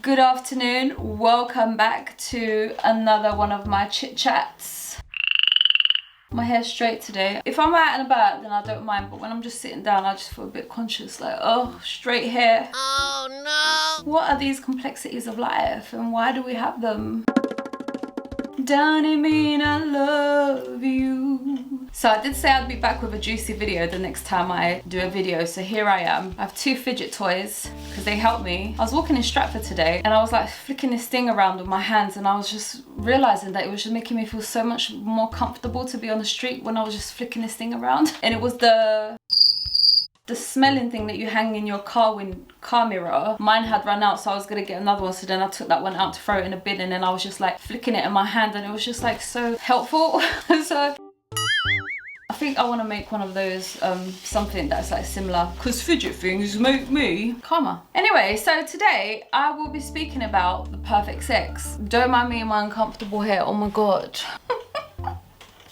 Good afternoon, welcome back to another one of my chit chats. My hair's straight today. If I'm out and about then I don't mind, but when I'm just sitting down I just feel a bit conscious, like, oh, straight hair. Oh no! What are these complexities of life and why do we have them? Don't it mean I love you? So I did say I'd be back with a juicy video the next time I do a video, so here I am. I have two fidget toys because they help me. I was walking in Stratford today and I was like flicking this thing around with my hands and I was just realizing that it was just making me feel so much more comfortable to be on the street when I was just flicking this thing around. And it was the smelling thing that you hang in your car mirror. Mine had run out, so I was gonna get another one, so then I took that one out to throw it in a bin, and then I was just like flicking it in my hand and it was just like so helpful. So I think I want to make one of those, something that's like similar, because fidget things make me calmer. Anyway, so today I will be speaking about the perfect sex. Don't mind me and my uncomfortable hair, oh my god.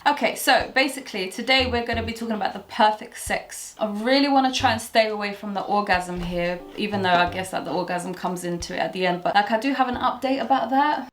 Okay, so basically today we're going to be talking about the perfect sex. I really want to try and stay away from the orgasm here, even though I guess that the orgasm comes into it at the end, but like I do have an update about that.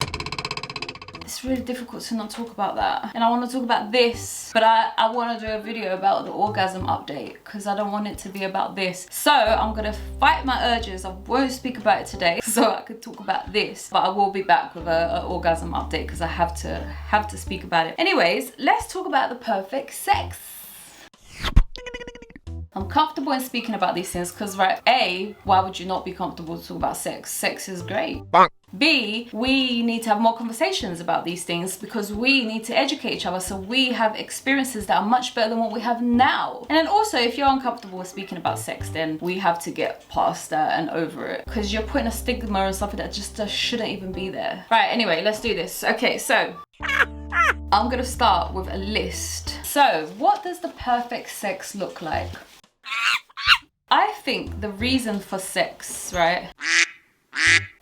It's really difficult to not talk about that. And I want to talk about this, but I want to do a video about the orgasm update because I don't want it to be about this. So I'm going to fight my urges. I won't speak about it today so I could talk about this, but I will be back with an orgasm update because I have to speak about it. Anyways, let's talk about the perfect sex. I'm comfortable in speaking about these things because, right, A, why would you not be comfortable to talk about sex? Sex is great. B, we need to have more conversations about these things because we need to educate each other so we have experiences that are much better than what we have now. And then also, if you're uncomfortable with speaking about sex, then we have to get past that and over it because you're putting a stigma on something that just shouldn't even be there. Right, anyway, let's do this. Okay, so I'm gonna start with a list. So what does the perfect sex look like? I think the reason for sex, right?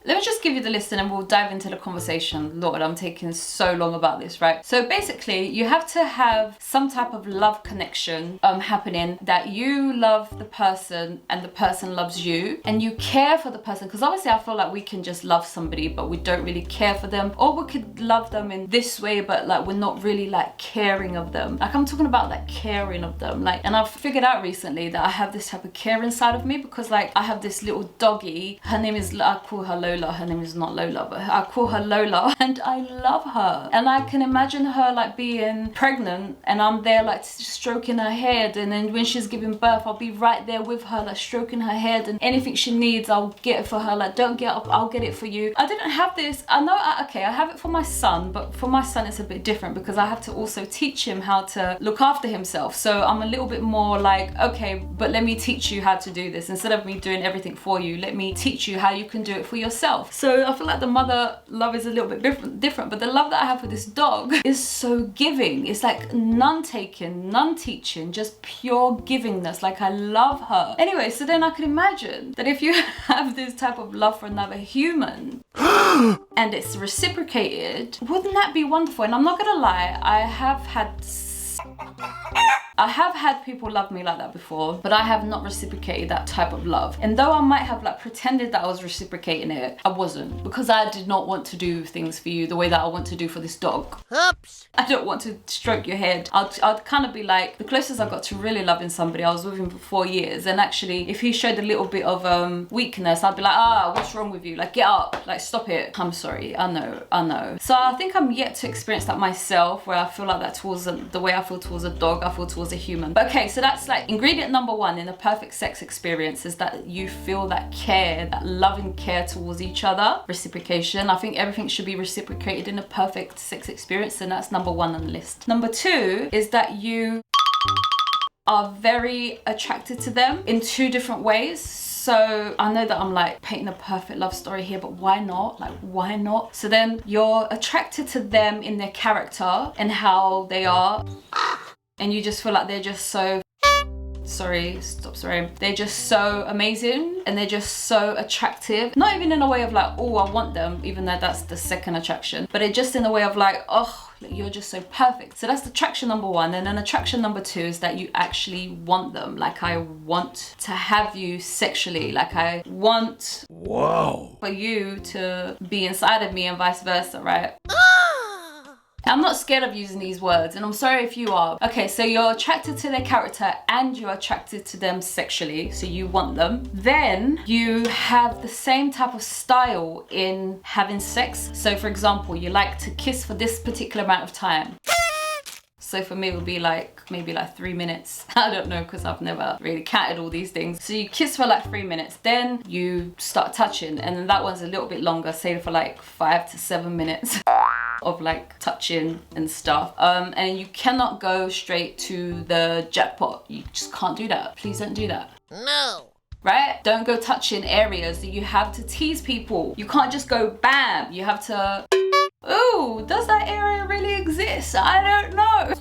Let me just give you the list and then we'll dive into the conversation. Lord, I'm taking so long about this, right? So basically, you have to have some type of love connection happening, that you love the person and the person loves you and you care for the person. Because obviously I feel like we can just love somebody but we don't really care for them, or we could love them in this way but like we're not really like caring of them. Like I'm talking about like caring of them. Like, and I've figured out recently that I have this type of care inside of me because like I have this little doggy. Her name is, I call her Lola. Her name is not Lola, but I call her Lola and I love her. And I can imagine her like being pregnant and I'm there like stroking her head, and then when she's giving birth I'll be right there with her like stroking her head, and anything she needs I'll get it for her. Like, don't get up, I'll get it for you. I didn't have this. I know, okay, I have it for my son, but for my son it's a bit different because I have to also teach him how to look after himself. So I'm a little bit more like, okay, but let me teach you how to do this. Instead of me doing everything for you, let me teach you how you can do it for yourself. So I feel like the mother love is a little bit different, but the love that I have for this dog is so giving. It's like none taken, none teaching, just pure givingness. Like, I love her. Anyway, so then I can imagine that if you have this type of love for another human and it's reciprocated, wouldn't that be wonderful? And I'm not gonna lie, I have had people love me like that before, but I have not reciprocated that type of love. And though I might have like pretended that I was reciprocating it, I wasn't, because I did not want to do things for you the way that I want to do for this dog. Oops. I don't want to stroke your head. I'd kind of be like, the closest I got to really loving somebody, I was with him for 4 years, and actually if he showed a little bit of weakness, I'd be like, what's wrong with you? Like, get up, like stop it. I'm sorry, I know. So I think I'm yet to experience that myself, where I feel like that towards the way I feel towards a dog, I feel towards a human. But okay, so that's like ingredient number one in a perfect sex experience, is that you feel that care, that loving care towards each other. Reciprocation. I think everything should be reciprocated in a perfect sex experience, and that's number one on the list. Number two is that you are very attracted to them in two different ways. So I know that I'm like painting a perfect love story here, but why not? Like, why not? So then you're attracted to them in their character and how they are, and you just feel like they're just so sorry, stop swearing. They're just so amazing and they're just so attractive. Not even in a way of like, oh, I want them, even though that's the second attraction, but it just in a way of like, oh, you're just so perfect. So that's attraction number one. And then attraction number two is that you actually want them. Like, I want to have you sexually. Like, I want for you to be inside of me and vice versa, right? I'm not scared of using these words, and I'm sorry if you are. Okay, so you're attracted to their character and you're attracted to them sexually, so you want them. Then you have the same type of style in having sex. So for example, you like to kiss for this particular amount of time. So for me, it would be like, maybe like 3 minutes. I don't know, because I've never really counted all these things. So you kiss for like 3 minutes, then you start touching, and then that one's a little bit longer, say for like 5 to 7 minutes of like touching and stuff. And you cannot go straight to the jackpot. You just can't do that. Please don't do that. No. Right? Don't go touching areas that you have to tease people. You can't just go bam. You have to, ooh, does that area really exist? I don't know.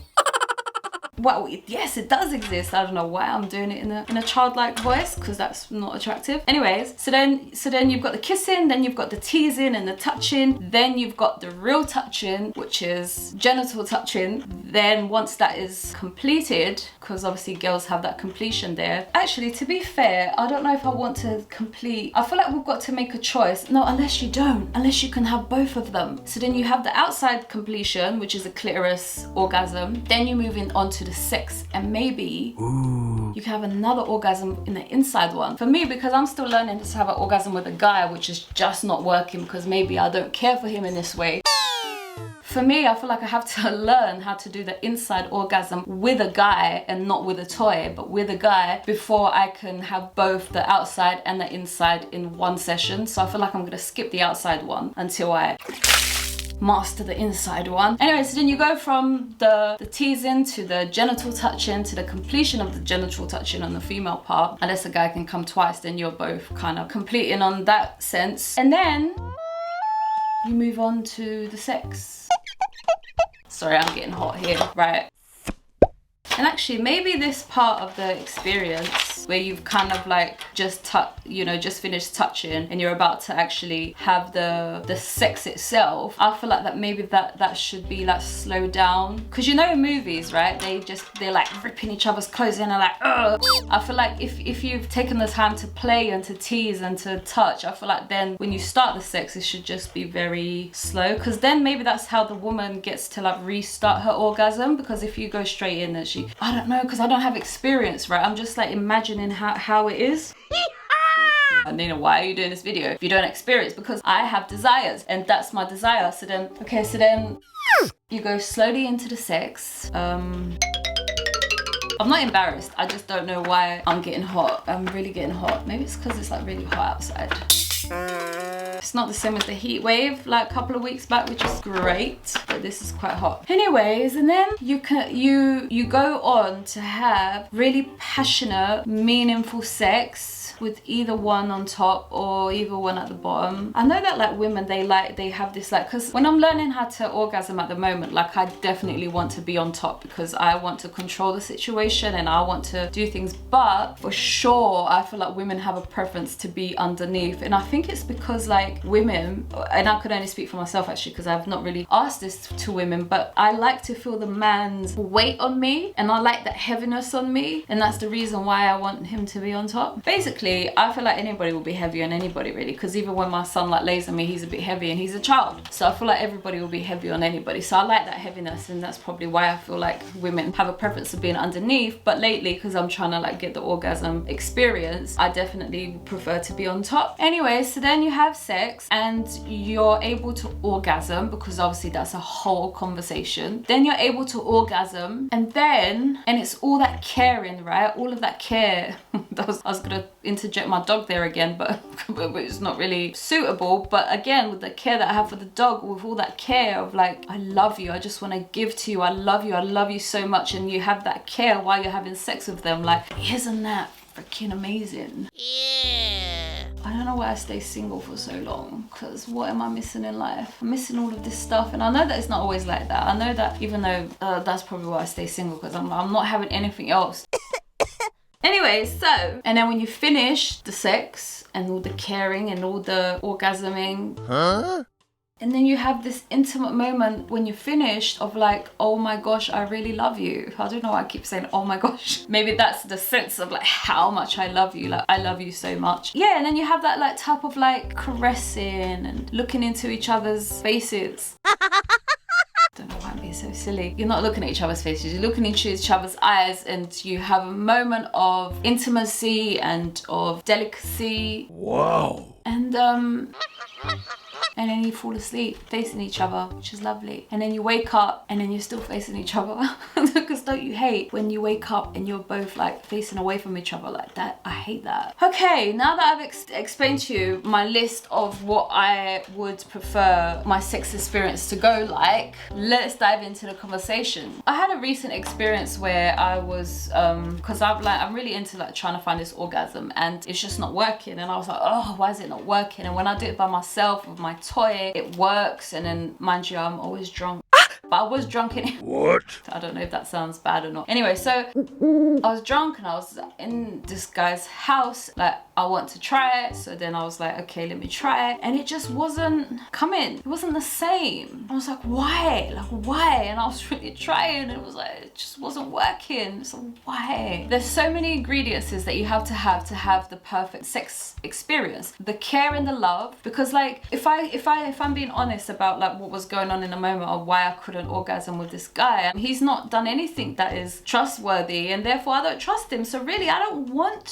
Well, yes, it does exist. I don't know why I'm doing it in a childlike voice, because that's not attractive. Anyways, so then you've got the kissing, then you've got the teasing and the touching, then you've got the real touching, which is genital touching. Then once that is completed, because obviously girls have that completion there. Actually, to be fair, I don't know if I want to complete. I feel like we've got to make a choice. No, unless you don't, unless you can have both of them. So then you have the outside completion, which is a clitoris orgasm. Then you're moving on to the sex, and maybe you can have another orgasm in the inside one. For me, because I'm still learning to have an orgasm with a guy, which is just not working because maybe I don't care for him in this way. For me, I feel like I have to learn how to do the inside orgasm with a guy and not with a toy, but with a guy, before I can have both the outside and the inside in one session. So I feel like I'm gonna skip the outside one until I master the inside one. Anyway, so then you go from the teasing to the genital touching to the completion of the genital touching on the female part. Unless a guy can come twice, then you're both kind of completing on that sense. And then you move on to the sex. Sorry, I'm getting hot here, right? And actually, maybe this part of the experience where you've kind of like just just finished touching and you're about to actually have the sex itself, I feel like that maybe that should be like slowed down. Because you know in movies, right, they're like ripping each other's clothes in and like, ugh. I feel like if you've taken the time to play and to tease and to touch, I feel like then when you start the sex, it should just be very slow, because then maybe that's how the woman gets to like restart her orgasm. Because if you go straight in and I don't know, because I don't have experience, right? I'm just like imagining how it is. Nayna, why are you doing this video if you don't experience? Because I have desires, and that's my desire. So then, okay, so then you go slowly into the sex. I'm not embarrassed. I just don't know why I'm getting hot. I'm really getting hot. Maybe it's because it's like really hot outside. It's not the same as the heat wave like a couple of weeks back, which is great, but this is quite hot. Anyways, and then you go on to have really passionate, meaningful sex with either one on top or either one at the bottom. I know that like women, they have this like, because when I'm learning how to orgasm at the moment, like I definitely want to be on top because I want to control the situation and I want to do things, but for sure I feel like women have a preference to be underneath. And I think it's because like women, and I could only speak for myself actually because I've not really asked this to women, but I like to feel the man's weight on me and I like that heaviness on me, and that's the reason why I want him to be on top. Basically, I feel like anybody will be heavy on anybody really, because even when my son like lays on me, he's a bit heavy and he's a child, so I feel like everybody will be heavy on anybody. So I like that heaviness, and that's probably why I feel like women have a preference of being underneath. But lately, because I'm trying to like get the orgasm experience, I definitely prefer to be on top. Anyway, so then you have sex and you're able to orgasm, because obviously that's a whole conversation. Then you're able to orgasm, and it's all that caring, right? All of that care. I was gonna interject my dog there again, but it's not really suitable. But again, with the care that I have for the dog, with all that care of like, I love you, I just want to give to you, I love you so much, and you have that care while you're having sex with them, like, isn't that freaking amazing? Yeah. I don't know why I stay single for so long, because what am I missing in life? I'm missing all of this stuff, and I know that it's not always like that. I know that, even though that's probably why I stay single, because I'm not having anything else. Anyway, so, and then when you finish the sex and all the caring and all the orgasming, and then you have this intimate moment when you're finished of like, oh my gosh, I really love you. I don't know why I keep saying, oh my gosh. Maybe that's the sense of like how much I love you. Like, I love you so much. Yeah, and then you have that like type of like caressing and looking into each other's faces. Don't know why I'm being so silly. You're not looking at each other's faces, you're looking into each other's eyes, and you have a moment of intimacy and of delicacy. Wow. And then you fall asleep facing each other, which is lovely. And then you wake up and then you're still facing each other. Because don't you hate when you wake up and you're both like facing away from each other like that? I hate that. Okay, now that I've explained to you my list of what I would prefer my sex experience to go like, let's dive into the conversation. I had a recent experience where I was, cause I'm really into like trying to find this orgasm and it's just not working. And I was like, oh, why is it not working? And when I do it by myself with my toy, it works. And then mind you, I'm always drunk. But I was drunk in it. What? I don't know if that sounds bad or not. Anyway, so I was drunk and I was in this guy's house. Like, I want to try it. So then I was like, okay, let me try it. And it just wasn't coming. It wasn't the same. I was like, why? Like, why? And I was really trying. And it was like, it just wasn't working. So why? There's so many ingredients that you have to have the perfect sex experience. The care and the love. Because like, if I'm being honest about like what was going on in the moment of why I couldn't orgasm with this guy, he's not done anything that is trustworthy, and therefore I don't trust him. So really, I don't want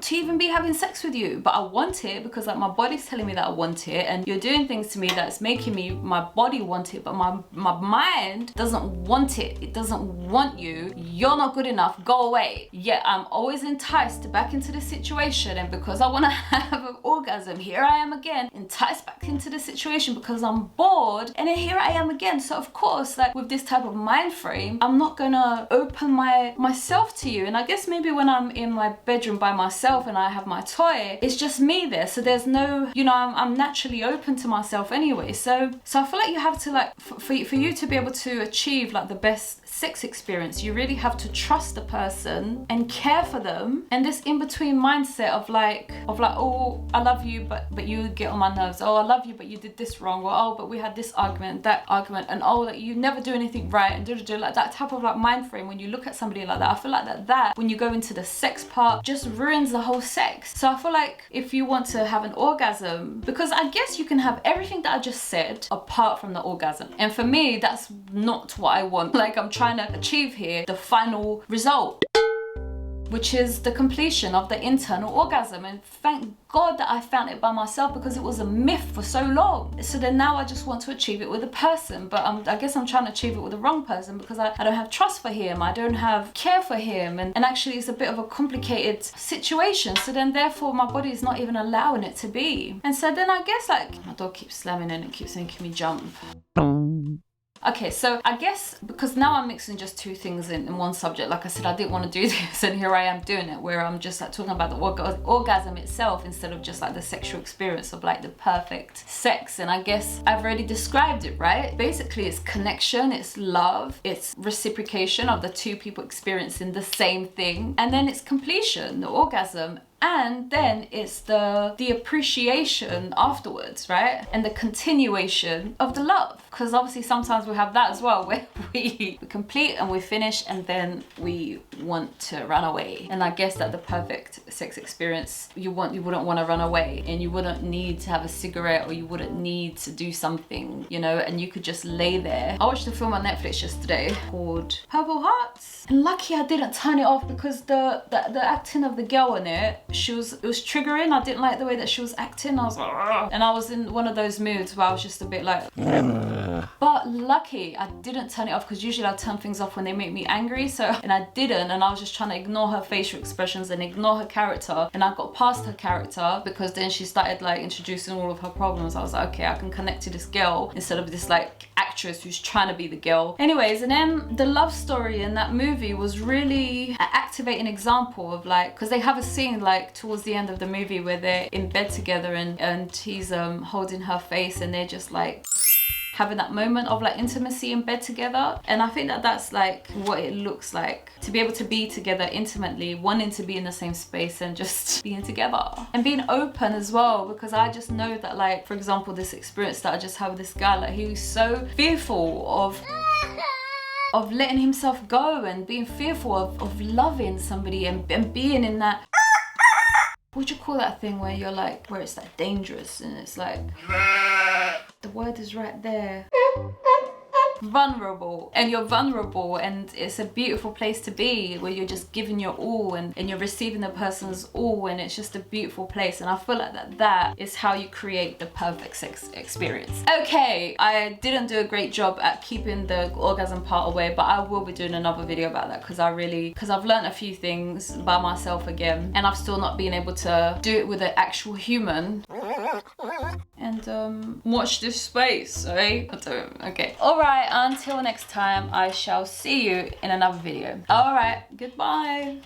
to even be having sex with you, but I want it because like my body's telling me that I want it, and you're doing things to me that's making me, my body want it, but my mind doesn't want it. It doesn't want you. You're not good enough. Go away. Yet I'm always enticed back into the situation, and because I want to have an orgasm, here I am again, enticed back into the situation because I'm bored, and then here I am again. So of course, like with this type of mind frame, I'm not gonna open myself to you. And I guess maybe when I'm in my bedroom by myself and I have my toy, it's just me there. So there's no, you know, I'm naturally open to myself anyway. So I feel like you have to like, for you to be able to achieve like the best sex experience, you really have to trust the person and care for them. And this in-between mindset of like, oh, I love you, but you get on my nerves. Oh, I love you, but you did this wrong. Or, oh, but we had this argument, that argument, and oh, like you never do anything right, and like that type of like mind frame. When you look at somebody like that, I feel like that when you go into the sex part just ruins the whole sex. So I feel like if you want to have an orgasm, because I guess you can have everything that I just said apart from the orgasm, and for me that's not what I want. Like, I'm trying to achieve here the final result, which is the completion of the internal orgasm. And thank God that I found it by myself, because it was a myth for so long. So then now I just want to achieve it with a person, but I guess I'm trying to achieve it with the wrong person, because I don't have trust for him, I don't have care for him, and actually it's a bit of a complicated situation. So then therefore my body is not even allowing it to be. And so then I guess like my dog keeps slamming and it keeps making me jump. Okay, so I guess because now I'm mixing just two things in one subject. Like I said, I didn't want to do this, and here I am doing it, where I'm just like talking about the orgasm itself instead of just like the sexual experience of like the perfect sex. And I guess I've already described it, right? Basically, it's connection, it's love, it's reciprocation of the two people experiencing the same thing, and then it's completion, the orgasm. And then it's the appreciation afterwards, right? And the continuation of the love. Because obviously sometimes we have that as well, where we complete and we finish and then we want to run away. And I guess that the perfect sex experience, you wouldn't want to run away, and you wouldn't need to have a cigarette, or you wouldn't need to do something, you know, and you could just lay there. I watched a film on Netflix yesterday called Purple Hearts. And lucky I didn't turn it off, because the acting of the girl in it, it was triggering. I didn't like the way that she was acting. I was like, ugh. And I was in one of those moods where I was just a bit like, but lucky I didn't turn it off, because usually I turn things off when they make me angry. So, and I didn't, and I was just trying to ignore her facial expressions and ignore her character, and I got past her character, because then she started like introducing all of her problems. I was like, okay, I can connect to this girl instead of this like actress who's trying to be the girl. Anyways, and then the love story in that movie was really an activating example of like, because they have a scene like towards the end of the movie where they're in bed together, and he's holding her face, and they're just like having that moment of like intimacy in bed together. And I think that that's like what it looks like to be able to be together intimately, wanting to be in the same space and just being together and being open as well. Because I just know that, like, for example, this experience that I just had with this guy, like, he was so fearful of letting himself go and being fearful of loving somebody and being in that, what do you call that thing where you're like, where it's like dangerous and it's like, the word is right there, vulnerable. And you're vulnerable, and it's a beautiful place to be where you're just giving your all and you're receiving the person's all, and it's just a beautiful place. And I feel like that is how you create the perfect sex experience. Okay, I didn't do a great job at keeping the orgasm part away, but I will be doing another video about that because I've learned a few things by myself again, and I've still not been able to do it with an actual human. And watch this space, right? Okay. Alright, until next time, I shall see you in another video. Alright, goodbye.